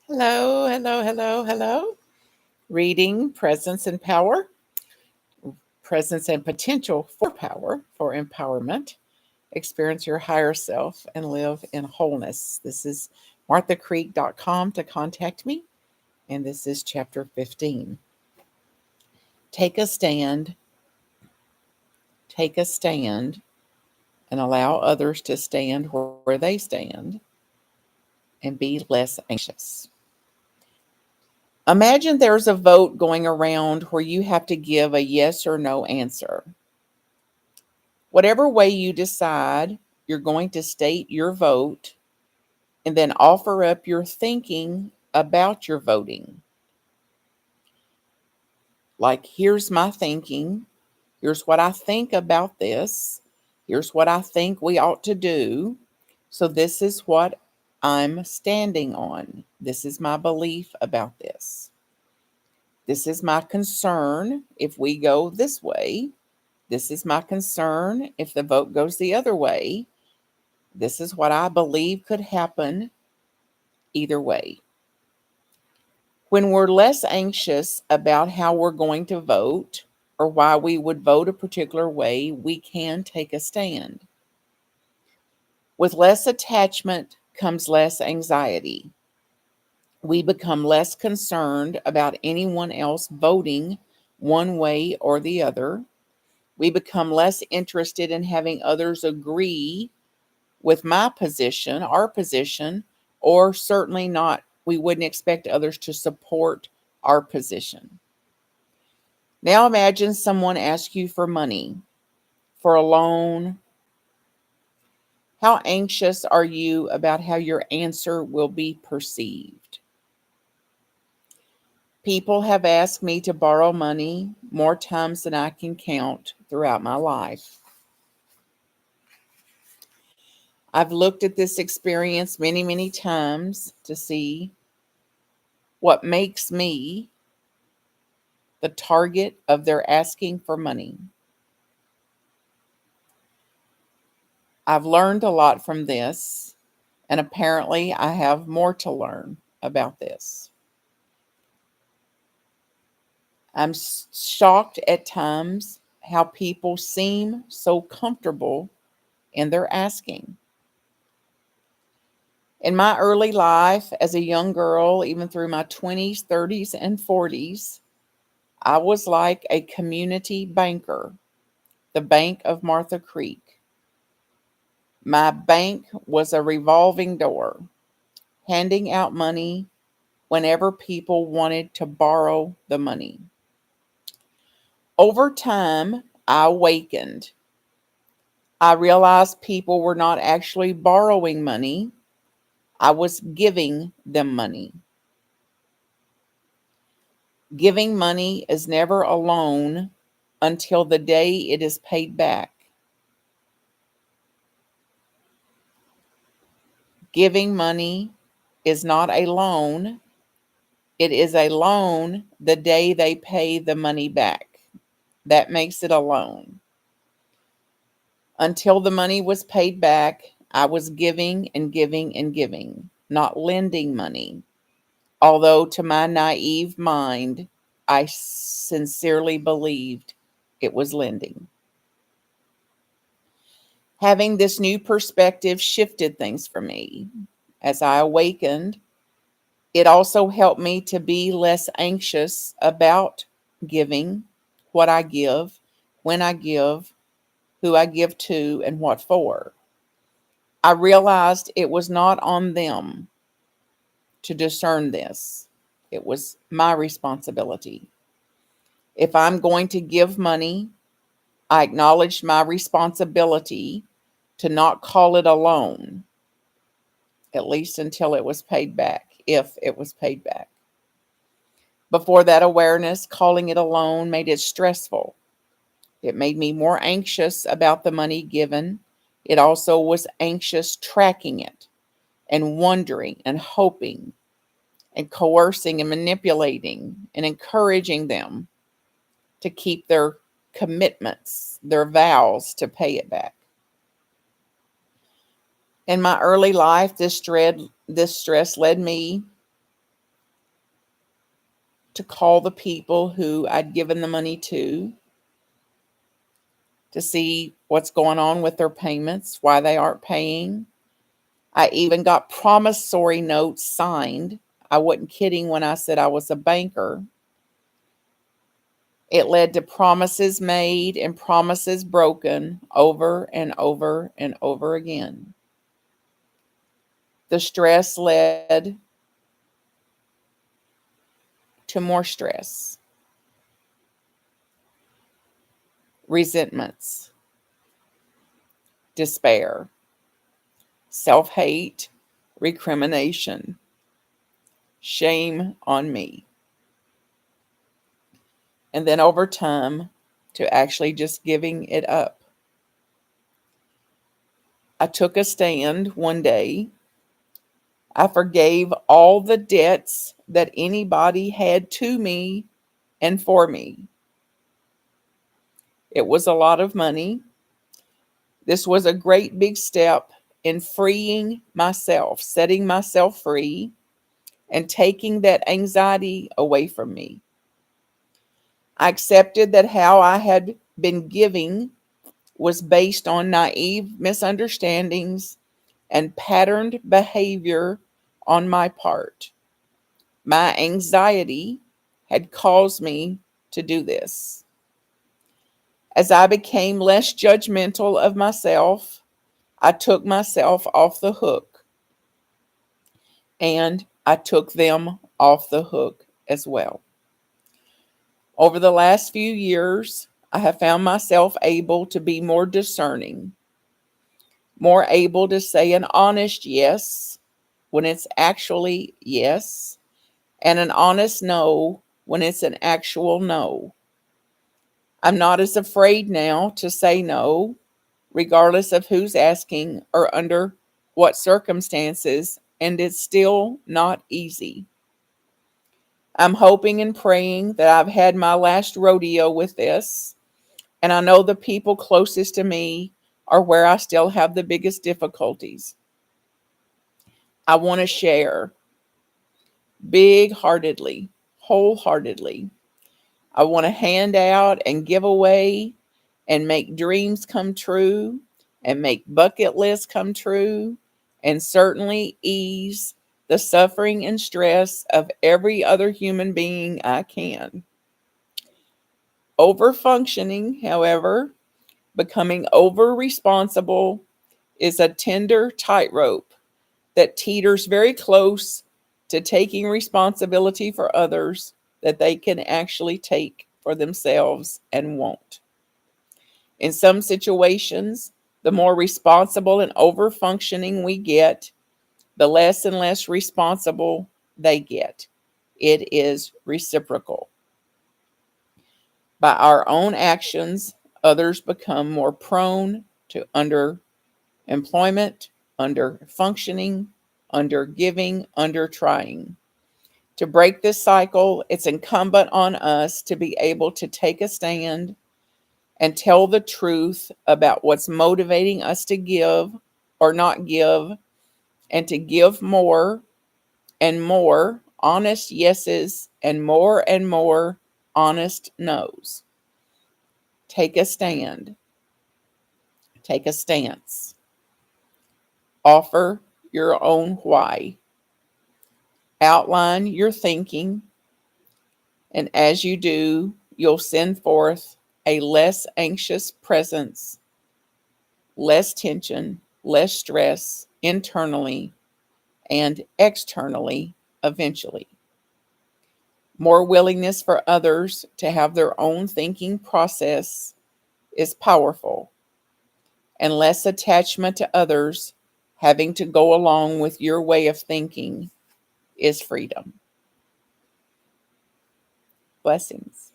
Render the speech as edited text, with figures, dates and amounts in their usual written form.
Hello, hello, hello, hello. Reading Presence and Power, Presence and Potential for Power, for Empowerment. Experience your higher self and live in wholeness. This is marthacreek.com to contact me, and this is chapter 15. Take a stand, take a stand, and allow others to stand where they stand and be less anxious. Imagine there's a vote going around where you have to give a yes or no answer. Whatever way you decide, you're going to state your vote and then offer up your thinking about your voting. Like, here's my thinking. Here's what I think about this. Here's what I think we ought to do. So, this is what I'm standing on. This is my belief about this. This is my concern if we go this way. This is my concern if the vote goes the other way. This is what I believe could happen either way. When we're less anxious about how we're going to vote or why we would vote a particular way, we can take a stand. With less attachment comes less anxiety. We become less concerned about anyone else voting one way or the other. We become less interested in having others agree with my position, our position, or certainly not, we wouldn't expect others to support our position. Now imagine someone asks you for money, for a loan. How anxious are you about how your answer will be perceived? People have asked me to borrow money more times than I can count throughout my life. I've looked at this experience many, many times to see what makes me the target of their asking for money. I've learned a lot from this, and apparently I have more to learn about this. I'm shocked at times how people seem so comfortable in their asking. In my early life as a young girl, even through my 20s, 30s, and 40s, I was like a community banker, the Bank of Martha Creek. My bank was a revolving door, handing out money whenever people wanted to borrow the money. Over time, I awakened. I realized people were not actually borrowing money, I was giving them money. Giving money is never a loan until the day it is paid back. Giving money is not a loan, it is a loan the day they pay the money back. That makes it a loan. Until the money was paid back, I was giving and giving and giving, not lending money. Although to my naive mind, I sincerely believed it was lending. Having this new perspective shifted things for me. As I awakened, it also helped me to be less anxious about giving, what I give, when I give, who I give to, and what for. I realized it was not on them to discern this, it was my responsibility. If I'm going to give money, I acknowledged my responsibility to not call it a loan, at least until it was paid back, if it was paid back. Before that awareness, calling it a loan made it stressful. It made me more anxious about the money given. It also was anxious tracking it and wondering and hoping and coercing and manipulating and encouraging them to keep their commitments, their vows to pay it back. In my early life, this stress led me to call the people who I'd given the money to see what's going on with their payments, why they aren't paying. I even got promissory notes signed. I wasn't kidding when I said I was a banker. It led to promises made and promises broken over and over and over again. The stress led to more stress, resentments, despair, self-hate, recrimination, shame on me. And then over time, to actually just giving it up. I took a stand one day. I forgave all the debts that anybody had to me and for me. It was a lot of money. This was a great big step in freeing myself, setting myself free, and taking that anxiety away from me. I accepted that how I had been giving was based on naive misunderstandings and patterned behavior on my part. My anxiety had caused me to do this. As I became less judgmental of myself, I took myself off the hook, and I took them off the hook as well. Over the last few years, I have found myself able to be more discerning, more able to say an honest yes when it's actually yes, and an honest no when it's an actual no. I'm not as afraid now to say no, regardless of who's asking or under what circumstances, and it's still not easy. I'm hoping and praying that I've had my last rodeo with this, and I know the people closest to me are where I still have the biggest difficulties. I want to share big heartedly, wholeheartedly. I want to hand out and give away and make dreams come true and make bucket lists come true and certainly ease the suffering and stress of every other human being I can. Over functioning, however, becoming over responsible is a tender tightrope that teeters very close to taking responsibility for others that they can actually take for themselves and won't. In some situations, the more responsible and over functioning we get, the less and less responsible they get. It is reciprocal. By our own actions, others become more prone to underemployment, under functioning, under giving, under trying. To break this cycle, it's incumbent on us to be able to take a stand and tell the truth about what's motivating us to give or not give, and to give more and more honest yeses and more honest nos. Take a stand. Take a stance. Offer your own why. Outline your thinking, and as you do, you'll send forth a less anxious presence, less tension, less stress internally and externally eventually. More willingness for others to have their own thinking process is powerful, and less attachment to others having to go along with your way of thinking is freedom. Blessings.